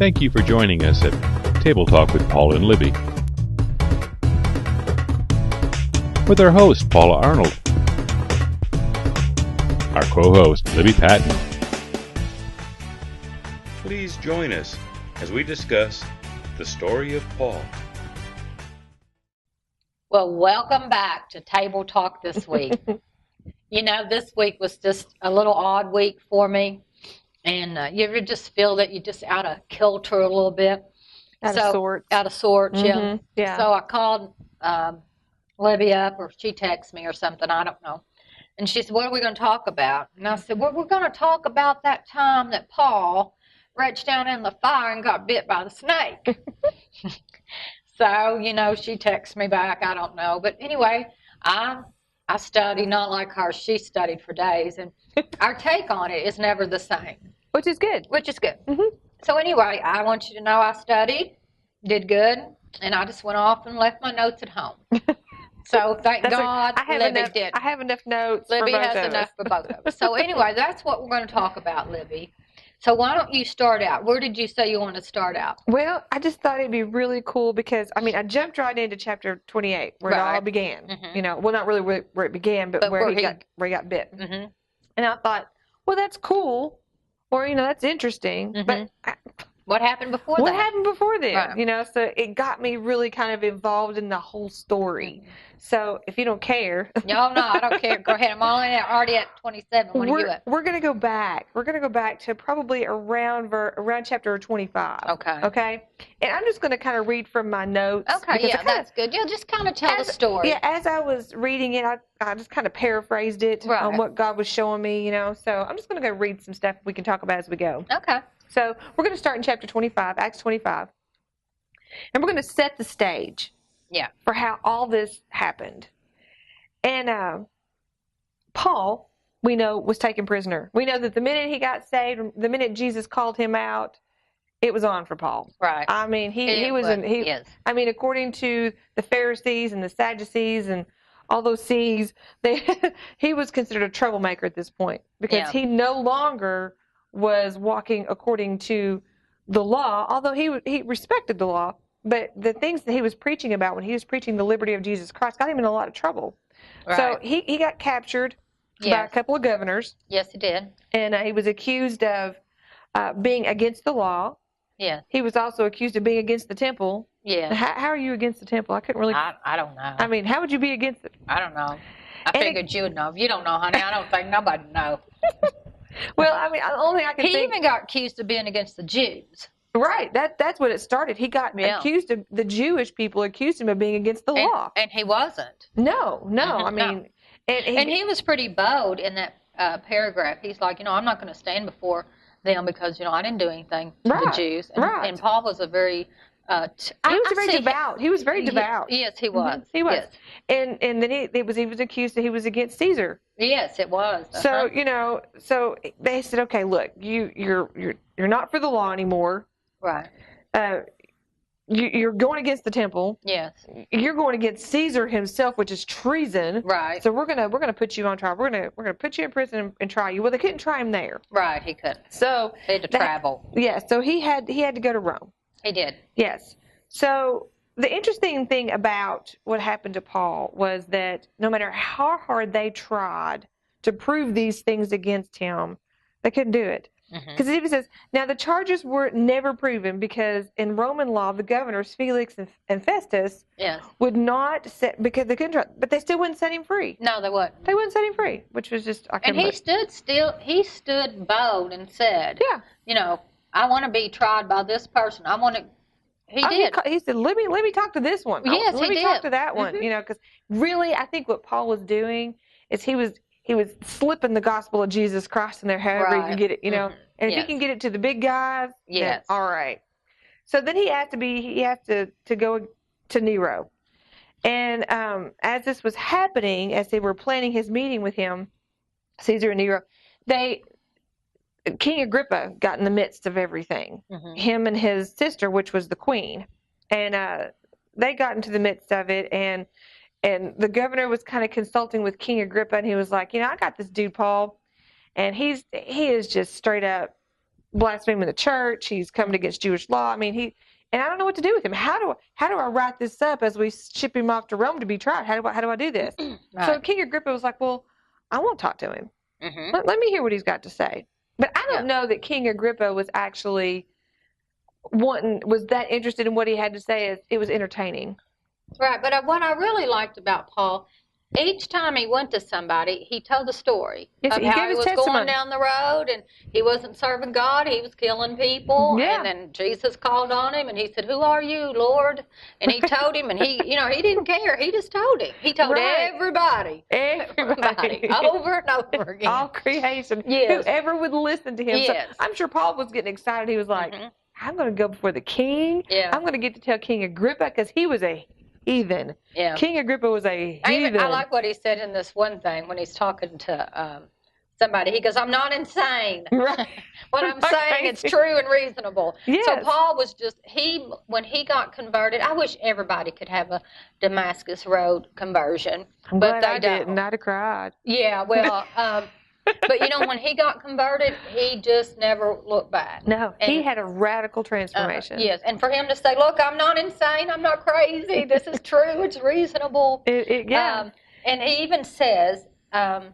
Thank you for joining us at Table Talk with Paula and Libby. With our host, Paula Arnold. Our co-host, Libby Patton. Please join us as we discuss the story of Paul. Well, welcome back to Table Talk this week. This week was just a little odd week for me. And you ever just feel that you're just out of kilter a little bit? Out of sorts. Out of sorts, Mm-hmm. Yeah. So I called Libby up, or she texted me or something, I don't know. And she said, what are we going to talk about? And I said, well, we're going to talk about that time that Paul reached down in the fire and got bit by the snake. So, she texted me back, I don't know. But anyway, I studied, not like her. She studied for days. And our take on it is never the same. Which is good. Mm-hmm. So anyway, I want you to know I studied, did good, and I just went off and left my notes at home. So thank God Libby did. I have enough notes Libby for both has of enough us. for both of us. So anyway, that's what we're going to talk about, Libby. So why don't you start out? Where did you say you want to start out? Well, I just thought it'd be really cool because, I jumped right into chapter 28 where it all began. Mm-hmm. Well, not really where it began, but where he got bit. Mm-hmm. And I thought, well, that's cool. Or, that's interesting. Mm-hmm. But what happened before that? What happened before then? Right. So it got me really kind of involved in the whole story. Mm-hmm. So if you don't care. No, I don't care. Go ahead. I'm already at 27. What are you at? We're going to go back. We're going to go back to probably around chapter 25. Okay. And I'm just going to kind of read from my notes. Okay, yeah, that's good. You'll just kind of tell the story. Yeah, as I was reading it, I just kind of paraphrased it on what God was showing me, So I'm just going to go read some stuff we can talk about as we go. Okay. So we're going to start in chapter 25, Acts 25. And we're going to set the stage. Yeah. For how all this happened. And Paul, we know, was taken prisoner. We know that the minute he got saved, the minute Jesus called him out, it was on for Paul. Right. Yes. According to the Pharisees and the Sadducees and all those C's, he was considered a troublemaker at this point because he no longer was walking according to the law, although he respected the law. But the things that he was preaching about when he was preaching the liberty of Jesus Christ got him in a lot of trouble. Right. So he got captured by a couple of governors. Yes, he did. And he was accused of being against the law. Yeah. He was also accused of being against the temple. Yeah. How are you against the temple? I couldn't really. I don't know. How would you be against it? I don't know. I figured you would know. If you don't know, honey, I don't think nobody knows. Well, the only thing I can think. He even got accused of being against the Jews. Right. That's what it started. He got accused of, the Jewish people accused him of being against the law. And he wasn't. No. No. And he was pretty bold in that paragraph. He's like, I'm not going to stand before them because, I didn't do anything to the Jews. And Paul was a very... he was very devout. Yes, he was. Mm-hmm. He was. Yes. And then he was accused that he was against Caesar. Yes, it was. So, so they said, okay, look, you're not for the law anymore. Right. You're going against the temple. Yes. You're going against Caesar himself, which is treason. Right. So we're gonna put you on trial. We're gonna put you in prison and try you. Well, they couldn't try him there. Right. He couldn't. So he had to travel. Yeah. So he had to go to Rome. He did. Yes. So the interesting thing about what happened to Paul was that no matter how hard they tried to prove these things against him, they couldn't do it. Because it even says, now the charges were never proven because in Roman law, the governors, Felix and Festus, would not set, because they couldn't try, but they still wouldn't set him free. No, they wouldn't. They wouldn't set him free, which was just, and he stood bold and said, I want to be tried by this person. He did. He said, let me talk to this one. Yes, let he me did. talk to that one, because really I think what Paul was doing is he was slipping the gospel of Jesus Christ in there however he can get it, And if he can get it to the big guys, then all right. So then he has to go to Nero. And as this was happening, as they were planning his meeting with him, Caesar and Nero, King Agrippa got in the midst of everything. Him and his sister, which was the queen. And they got into the midst of it, and the governor was kind of consulting with King Agrippa, and he was like, I got this dude, Paul, and he is just straight up blaspheming the church. He's coming against Jewish law. I mean, and I don't know what to do with him. How do I write this up as we ship him off to Rome to be tried? How do I do this? Right. So King Agrippa was like, well, I won't talk to him. Mm-hmm. Let me hear what he's got to say. But I don't know that King Agrippa was actually was that interested in what he had to say. As it was entertaining. Right, but what I really liked about Paul, each time he went to somebody, he told the story of how he was going down the road, and he wasn't serving God, he was killing people, and then Jesus called on him, and he said, "Who are you, Lord?" And he told him, and he didn't care, he just told him. He told everybody, over and over again. All creation, whoever would listen to him. Yes. So I'm sure Paul was getting excited. He was like, I'm going to go before the king. Yeah. I'm going to get to tell King Agrippa, because he was a heathen. Yeah. King Agrippa was a heathen. I like what he said in this one thing when he's talking to somebody. He goes, "I'm not insane. Right. What I'm saying, it's true and reasonable." Yes. So Paul was when he got converted, I wish everybody could have a Damascus Road conversion. But I didn't. I'd have cried. Yeah, well, but when he got converted, he just never looked back. No, he had a radical transformation. Yes, and for him to say, "Look, I'm not insane. I'm not crazy. This is true. It's reasonable." And he even says, "I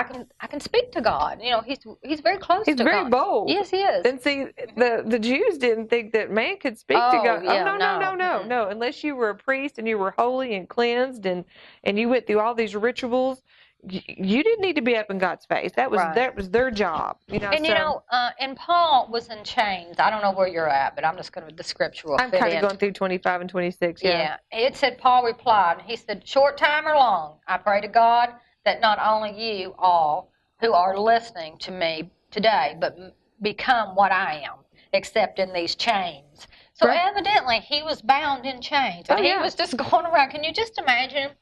can speak to God." He's very close to God. He's very bold. Yes, he is. And see, the Jews didn't think that man could speak to God. Yeah, no. Unless you were a priest and you were holy and cleansed and you went through all these rituals, you didn't need to be up in God's face. That was their job. And Paul was in chains. I don't know where you're at, but I'm just going to the scripture will I'm kind of going through 25 and 26. Yeah. It said Paul replied. He said, "Short time or long, I pray to God that not only you all who are listening to me today, but become what I am, except in these chains." So evidently he was bound in chains, and he was just going around. Can you just imagine?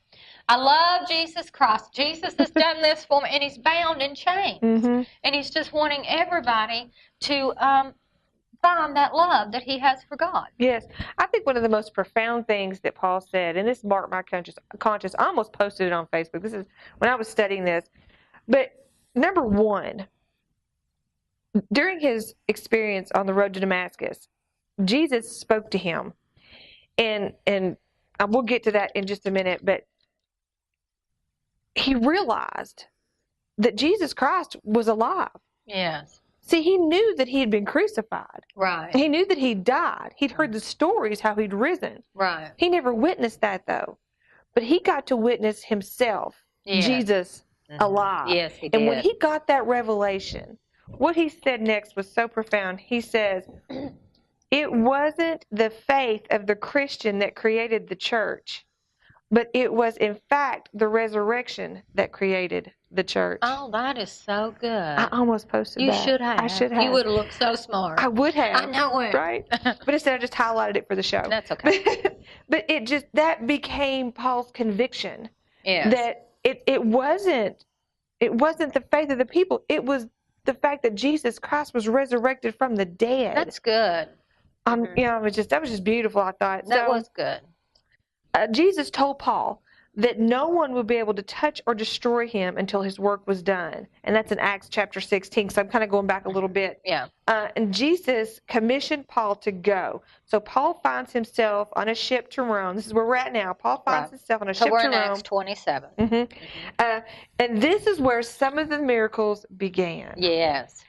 I love Jesus Christ. Jesus has done this for me, and he's bound in chains. Mm-hmm. And he's just wanting everybody to find that love that he has for God. Yes. I think one of the most profound things that Paul said, and this marked my conscience, I almost posted it on Facebook. This is when I was studying this. But number one, during his experience on the road to Damascus, Jesus spoke to him. And we'll get to that in just a minute, but he realized that Jesus Christ was alive. Yes. See, he knew that he had been crucified. Right. He knew that he died. He'd heard the stories how he'd risen. Right. He never witnessed that, though. But he got to witness himself, Jesus, alive. Yes, he did. And when he got that revelation, what he said next was so profound. He says, it wasn't the faith of the Christian that created the church, but it was, in fact, the resurrection that created the church. Oh, that is so good. I almost posted that. You should have. I should have. You would have looked so smart. I would have. I know it. Right? But instead I just highlighted it for the show. That's okay. But that became Paul's conviction. Yes. That it wasn't the faith of the people. It was the fact that Jesus Christ was resurrected from the dead. That's good. That was just beautiful, I thought. That was good. Jesus told Paul that no one would be able to touch or destroy him until his work was done. And that's in Acts chapter 16. So I'm kind of going back a little bit. Yeah. And Jesus commissioned Paul to go. So Paul finds himself on a ship to Rome. This is where we're at now. Paul finds himself on a ship to Rome. So we're in Acts 27. Mm-hmm. And this is where some of the miracles began. Yes.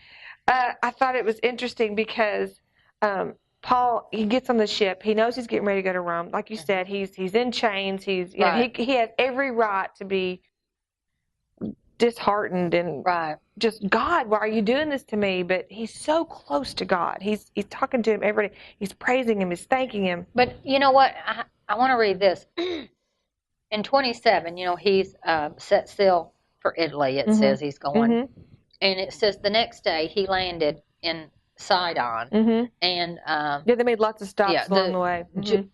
I thought it was interesting because Paul, he gets on the ship. He knows he's getting ready to go to Rome. Like you said, he's in chains. He's he has every right to be disheartened and just, God, why are you doing this to me? But he's so close to God. He's talking to him every day. He's praising him. He's thanking him. But you know what? I want to read this. In 27, he's set sail for Italy. It says he's going. Mm-hmm. And it says the next day he landed in Sidon, and they made lots of stops along the way.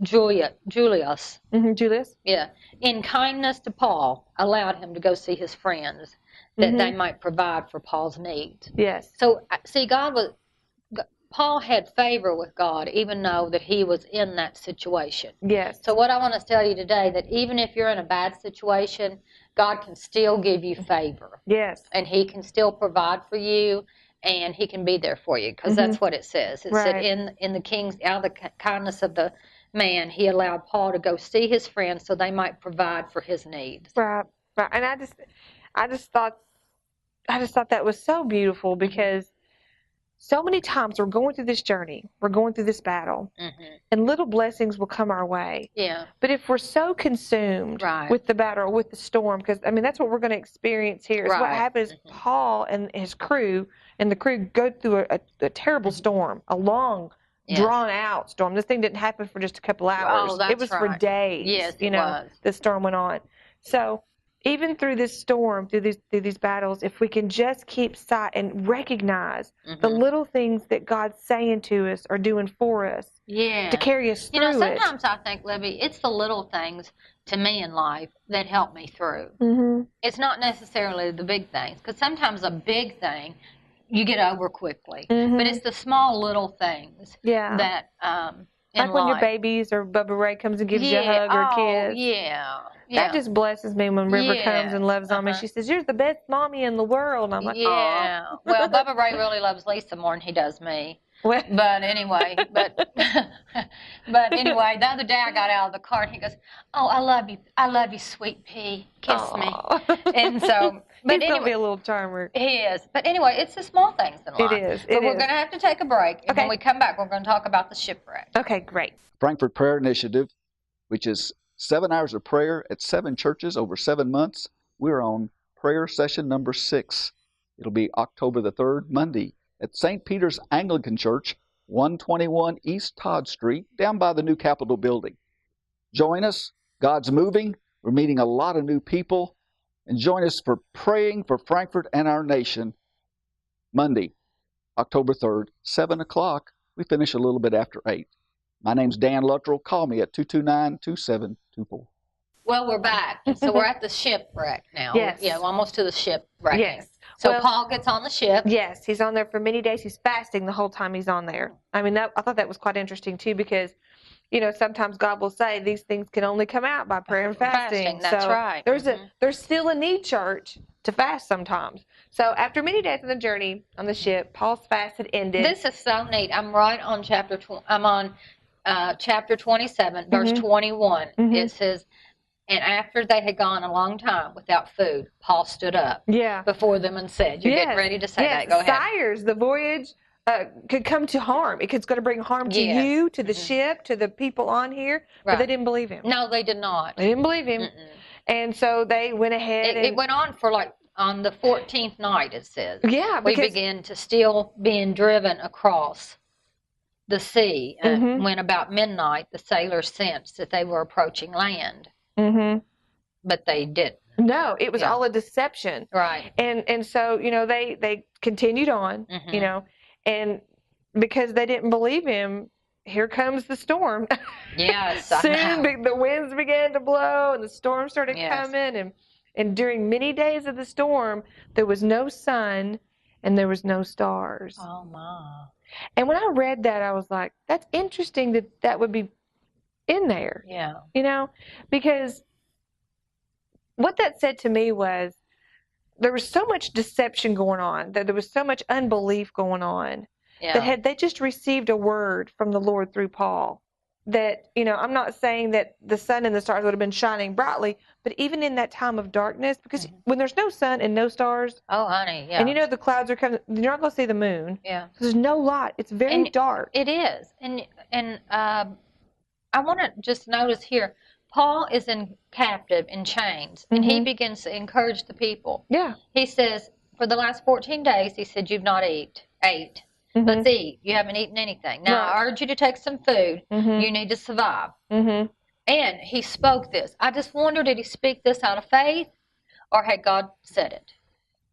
Julius, Julius, in kindness to Paul, allowed him to go see his friends that they might provide for Paul's needs. Yes. So see, Paul had favor with God, even though that he was in that situation. Yes. So what I want to tell you today, that even if you're in a bad situation, God can still give you favor. Yes. And he can still provide for you. and he can be there for you, because that's what it says. It said, in the king's, out of the kindness of the man, he allowed Paul to go see his friends so they might provide for his needs. Right. And I just thought that was so beautiful, because so many times we're going through this journey, we're going through this battle, and little blessings will come our way. Yeah. But if we're so consumed with the battle or with the storm, because that's what we're going to experience here. Is what happens. Paul and his crew go through a terrible storm, a long, drawn out storm. This thing didn't happen for just a couple hours. Oh, that's it was for days. Yes, it was. The storm went on. So even through this storm, through these battles, if we can just keep sight and recognize the little things that God's saying to us or doing for us, to carry us through sometimes I think, Libby, it's the little things to me in life that help me through. It's not necessarily the big things, because sometimes a big thing you get over quickly, but it's the small little things that like when your babies or Bubba Ray comes and gives you a hug or a kiss. That just blesses me when River comes and loves on me. She says, "You're the best mommy in the world." And I'm like, "Aw." Well, Bubba Ray really loves Lisa more than he does me. But anyway, but anyway, the other day I got out of the car and he goes, "Oh, I love you, sweet pea, kiss me." And so, but he's gonna be a little charmer. He is. But anyway, it's the small things in life. It is. But we're going to have to take a break, and when we come back, we're going to talk about the shipwreck. Okay, great. Frankfurt Prayer Initiative, which is 7 hours of prayer at 7 churches over 7 months. We're on prayer session number 6. It'll be October the 3rd, Monday, at St. Peter's Anglican Church, 121 East Todd Street, down by the new Capitol building. Join us. God's moving. We're meeting a lot of new people. And join us for praying for Frankfurt and our nation, Monday, October 3rd, 7 o'clock. We finish a little bit after 8. My name's Dan Luttrell. Call me at 229-2724. Well, we're back. So we're at the shipwreck now. Yes. Yeah, almost to the shipwreck. Yes. So Paul gets on the ship. Yes, he's on there for many days. He's fasting the whole time he's on there. I thought that was quite interesting, too, because, sometimes God will say these things can only come out by prayer and fasting. That's right. There's still a need, church, to fast sometimes. So after many days of the journey on the ship, Paul's fast had ended. This is so neat. I'm right on chapter 27, verse 21. It says, "And after they had gone a long time without food, Paul stood up before them and said," you're getting ready to say that. Go ahead. Sires, the voyage could come to harm. It's going to bring harm to you, to the ship, to the people on here. But they didn't believe him. No, they did not. They didn't believe him. And so they went ahead. It went on for on the 14th night, it says. Yeah. We began to still being driven across the sea. When about midnight, the sailors sensed that they were approaching land. But they didn't. No, it was all a deception. Right. And so, they continued on, and because they didn't believe him, here comes the storm. Yes. Soon the winds began to blow and the storm started coming. And during many days of the storm, there was no sun and there was no stars. Oh, my. And when I read that, I was like, that's interesting that would be in there. Yeah. Because what that said to me was there was so much deception going on, that there was so much unbelief going on, that had they just received a word from the Lord through Paul, that, I'm not saying that the sun and the stars would have been shining brightly, but even in that time of darkness, because when there's no sun and no stars, oh, honey, yeah. And the clouds are coming, you're not going to see the moon. Yeah. There's no light. It's very dark. It is. And I want to just notice here, Paul is captive in chains, and he begins to encourage the people. Yeah. He says, for the last 14 days, he said, you've not ate. Let's eat. You haven't eaten anything. Now, I urge you to take some food. You need to survive. And he spoke this. I just wonder, did he speak this out of faith, or had God said it?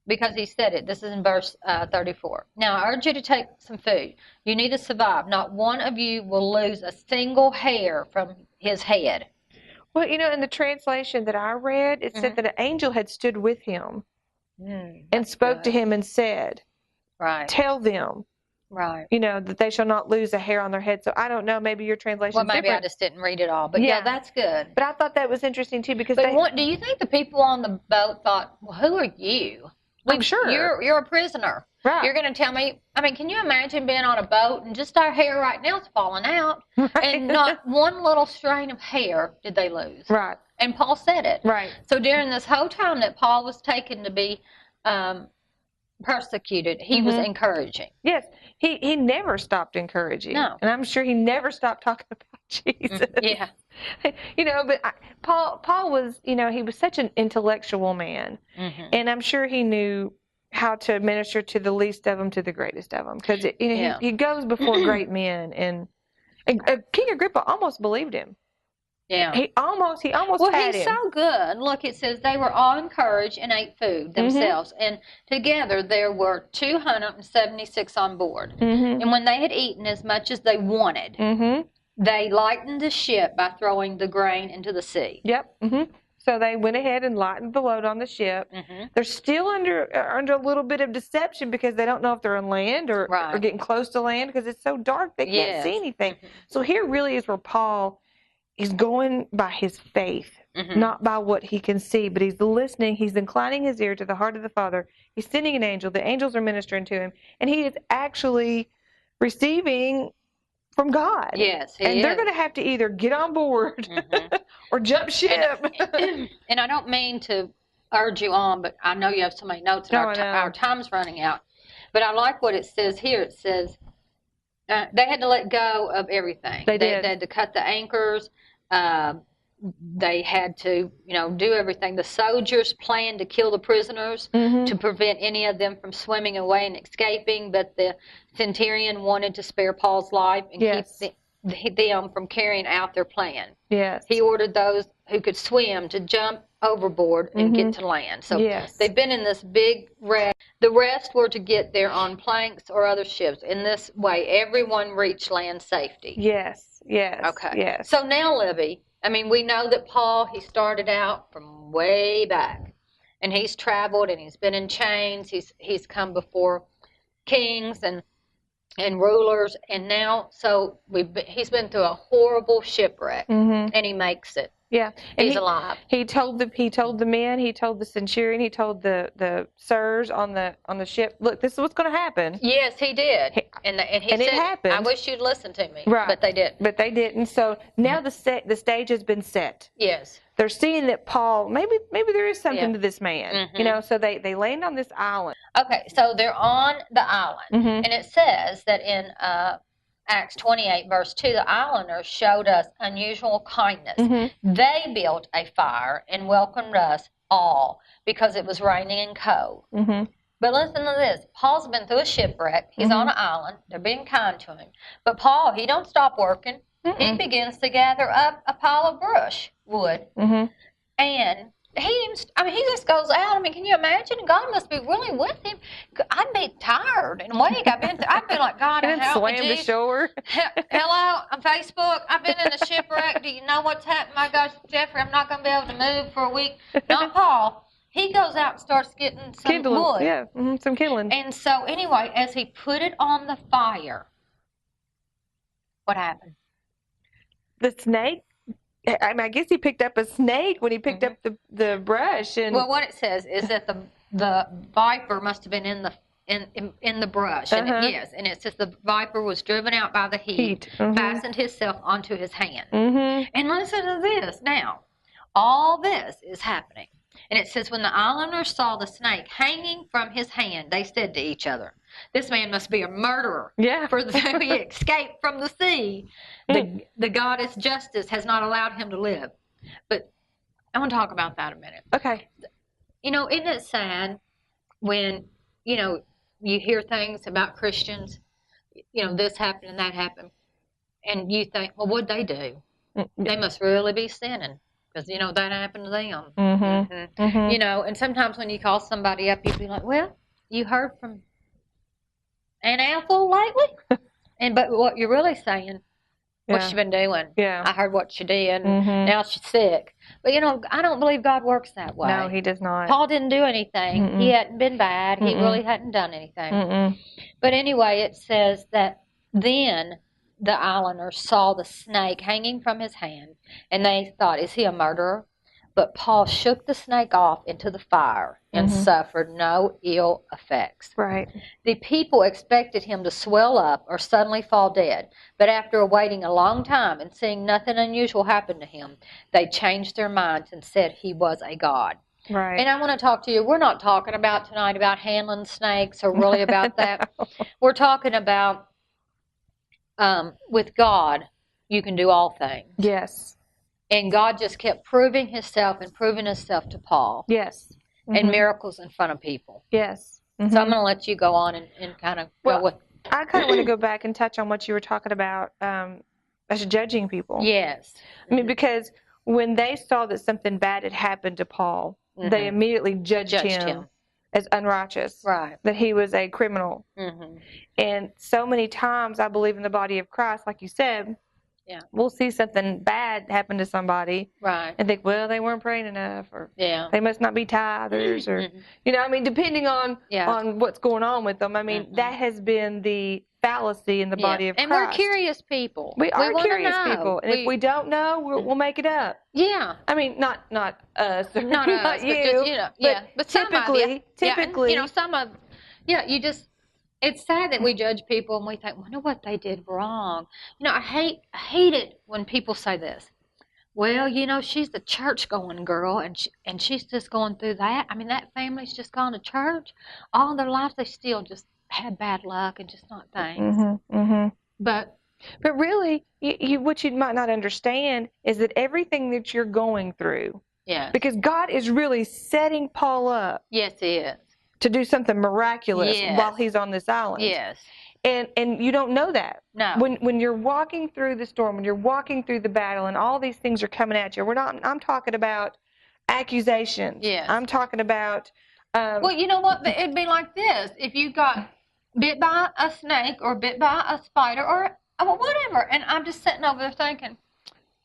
Because he said it. This is in verse 34. Now, I urge you to take some food. You need to survive. Not one of you will lose a single hair from his head. Well, in the translation that I read, it said that an angel had stood with him and spoke to him and said, tell them, that they shall not lose a hair on their head. So I don't know, maybe your translation is different. I just didn't read it all. But yeah, that's good. But I thought that was interesting too, because do you think the people on the boat thought, well, who are you? I'm sure. You're a prisoner. Right. You're going to tell me, I mean, can you imagine being on a boat and just our hair right now is falling out right. and not one little strain of hair did they lose? Right. And Paul said it. Right. So during this whole time that Paul was taken to be persecuted, he was encouraging. Yes. He never stopped encouraging. No. And I'm sure he never stopped talking about Jesus. Yeah. But Paul was, he was such an intellectual man. And I'm sure he knew how to minister to the least of them to the greatest of them, because he goes before great men, and King Agrippa almost believed him. Yeah, he almost well, had he's him. so good. Look, it says they were all encouraged and ate food themselves, and together there were 276 on board. And when they had eaten as much as they wanted, they lightened the ship by throwing the grain into the sea. Yep. So they went ahead and lightened the load on the ship. They're still under a little bit of deception because they don't know if they're on land or getting close to land, because it's so dark they can't see anything. So here really is where Paul is going by his faith, not by what he can see, but he's listening. He's inclining his ear to the heart of the Father. He's sending an angel. The angels are ministering to him, and he is actually receiving from God. Yes, and they're going to have to either get on board or jump ship. And I don't mean to urge you on, but I know you have so many notes, and our time's running out. But I like what it says here. It says they had to let go of everything. They had to cut the anchors. They had to, do everything. The soldiers planned to kill the prisoners to prevent any of them from swimming away and escaping, but the centurion wanted to spare Paul's life and keep them from carrying out their plan. Yes. He ordered those who could swim to jump overboard and get to land. So they've been in this big wreck. The rest were to get there on planks or other ships. In this way, everyone reached land safety. Yes. Okay. Yes. So now, Libby, I mean, we know that Paul, he started out from way back, and he's traveled and he's been in chains. He's come before kings and rulers, and now he's been through a horrible shipwreck, and he makes it. Yeah, and he's alive. He told the men, he told the centurion, he told the sirs on the ship, look, this is what's going to happen. Yes, he did, and he said, it happened. I wish you'd listen to me, right? But they didn't. But they didn't. So now the stage has been set. Yes, they're seeing that Paul, maybe there is something to this man, So they land on this island. Okay, so they're on the island, and it says that in Acts 28, verse 2, the islanders showed us unusual kindness. They built a fire and welcomed us all because it was raining and cold. But listen to this. Paul's been through a shipwreck. He's on an island. They're being kind to him. But Paul, he don't stop working. He begins to gather up a pile of wood. And he just goes out. I mean, can you imagine? God must be really with him. I'd be tired and weak. I'd be like, God, help me, Jesus. Shore. Hello, on Facebook. I've been in a shipwreck. Do you know what's happened? My gosh, Jeffrey, I'm not going to be able to move for a week. Not Paul. He goes out and starts getting some kindling. Wood. Yeah, some kindling. And so anyway, as he put it on the fire, what happened? The snake. I mean, I guess he picked up a snake when he picked up the brush. And well, what it says is that the viper must have been in the brush. And and it says the viper was driven out by the heat. Fastened himself onto his hand. And listen to this now. All this is happening. And it says, when the islanders saw the snake hanging from his hand, they said to each other, this man must be a murderer. Yeah. For though he escaped from the sea, the goddess Justice has not allowed him to live. But I want to talk about that a minute. Okay. Isn't it sad when, you hear things about Christians, this happened and that happened, and you think, well, what'd they do? They must really be sinning. Because, that happened to them. And sometimes when you call somebody up, you'd be like, well, you heard from Aunt Ethel lately? But what you're really saying, what's she been doing? Yeah. I heard what she did, and now she's sick. But, I don't believe God works that way. No, he does not. Paul didn't do anything. He hadn't been bad. He really hadn't done anything. But anyway, it says that then the islanders saw the snake hanging from his hand, and they thought, is he a murderer? But Paul shook the snake off into the fire and suffered no ill effects. Right. The people expected him to swell up or suddenly fall dead, but after waiting a long time and seeing nothing unusual happen to him, they changed their minds and said he was a god. Right. And I want to talk to you. We're not talking about tonight about handling snakes or really about that. No. We're talking about with God, you can do all things. Yes. And God just kept proving himself to Paul. Yes. And miracles in front of people. Yes. So I'm going to let you go on and kind of go with. I kind of want to go back and touch on what you were talking about as judging people. Yes. I mean, because when they saw that something bad had happened to Paul, they immediately judged him as unrighteous. Right. That he was a criminal. And so many times, I believe in the body of Christ, like you said, we'll see something bad happen to somebody, right, and think, well, they weren't praying enough, or they must not be tithers, or I mean, depending on what's going on with them. I mean, that has been the fallacy in the body of Christ. And we're curious people. We are curious people, and if we don't know, we'll make it up. Yeah. I mean, not us, or not us, not you, but just, but typically, and, some of, you just. It's sad that we judge people and we think, wonder what they did wrong. I hate it when people say this. Well, she's the church-going girl, and she's just going through that. I mean, that family's just gone to church all their lives. They still just had bad luck and just not things. But really, what you might not understand is that everything that you're going through, because God is really setting Paul up. Yes, He is. To do something miraculous while he's on this island. Yes. And you don't know that. No. When you're walking through the storm, when you're walking through the battle, and all these things are coming at you, I'm talking about accusations. Yes. I'm talking about. Well, you know what? It'd be like this: if you got bit by a snake or bit by a spider or whatever, and I'm just sitting over there thinking,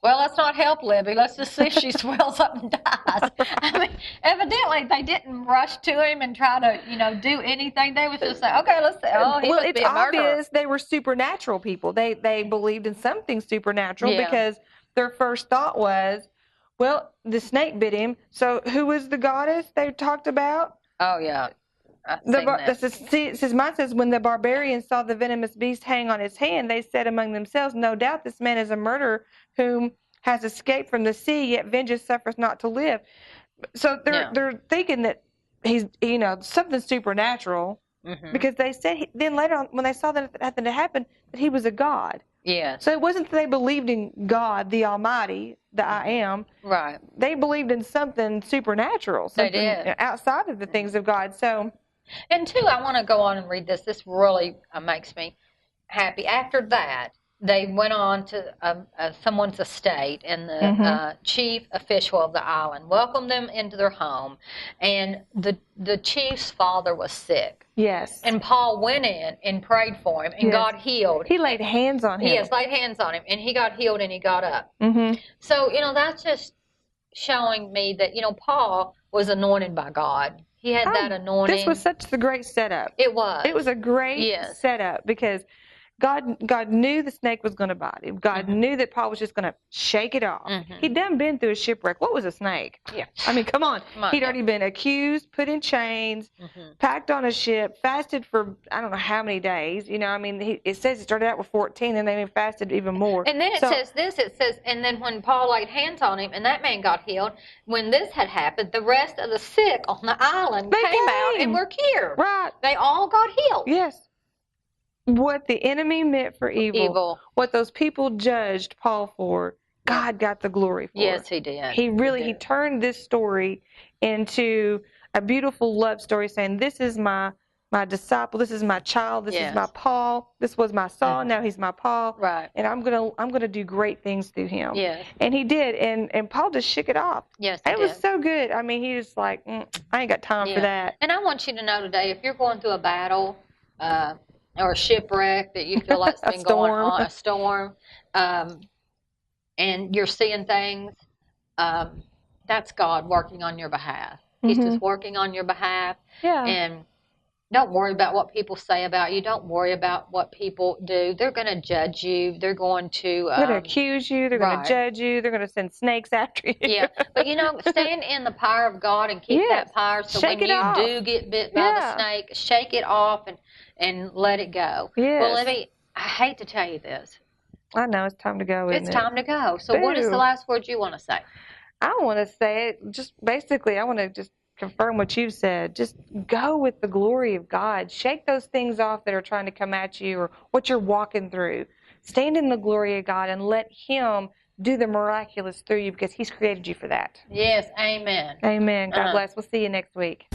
well, let's not help Libby. Let's just see if she swells up and dies. I mean, evidently they didn't rush to him and try to, do anything. They was just say, okay, let's say, he must be a murderer. Obvious they were supernatural people. They believed in something supernatural because their first thought was, well, the snake bit him. So who was the goddess they talked about? Oh, yeah. Mine says, when the barbarians saw the venomous beast hang on his hand, they said among themselves, no doubt this man is a murderer whom has escaped from the sea, yet vengeance suffers not to live. So they're thinking that he's, something supernatural, because they said, then later on, when they saw that it happened, that he was a god. Yes. So it wasn't that they believed in God, the Almighty, the I Am. Right. They believed in something supernatural, something outside of the things of God. So. And two, I want to go on and read this. This really makes me happy. After that, they went on to someone's estate, and the chief official of the island welcomed them into their home. And the chief's father was sick. Yes. And Paul went in and prayed for him, and God healed. He laid hands on him. Yes, laid hands on him, and he got healed, and he got up. So, that's just showing me that, Paul was anointed by God. He had that anointing. This was such a great setup. It was. It was a great setup, because God knew the snake was going to bite him. God knew that Paul was just going to shake it off. He'd done been through a shipwreck. What was a snake? Yeah. I mean, come on. He'd already been accused, put in chains, packed on a ship, fasted for I don't know how many days. It says it started out with 14, and then he fasted even more. And then it says, and then when Paul laid hands on him and that man got healed, when this had happened, the rest of the sick on the island came out and were cured. Right. They all got healed. Yes. What the enemy meant for evil, what those people judged Paul for, God got the glory for. Yes, he did. He turned this story into a beautiful love story, saying, this is my disciple, this is my child, this is my Paul, this was my Saul, now he's my Paul. Right. And I'm gonna do great things through him. Yes. And he did, and Paul just shook it off. Yes, it was so good. I mean, he was like, I ain't got time for that. And I want you to know today, if you're going through a battle, or a shipwreck that you feel like's been going on, a storm, and you're seeing things, that's God working on your behalf. He's just working on your behalf. Yeah. And Don't worry about what people say about you. Don't worry about what people do. They're going to judge you. They're going to accuse you. They're going to judge you. They're going to send snakes after you. Yeah, but stand in the power of God and keep that power. So when you do get bit by the snake, shake it off and let it go. Yes. Well, Libby, I hate to tell you this. I know it's time to go. It's time to go. So what is the last word you want to say? I want to say it. Just basically, I want to just confirm what you've said. Just go with the glory of God. Shake those things off that are trying to come at you or what you're walking through. Stand in the glory of God and let Him do the miraculous through you because He's created you for that. Yes, amen. Amen. God bless. We'll see you next week.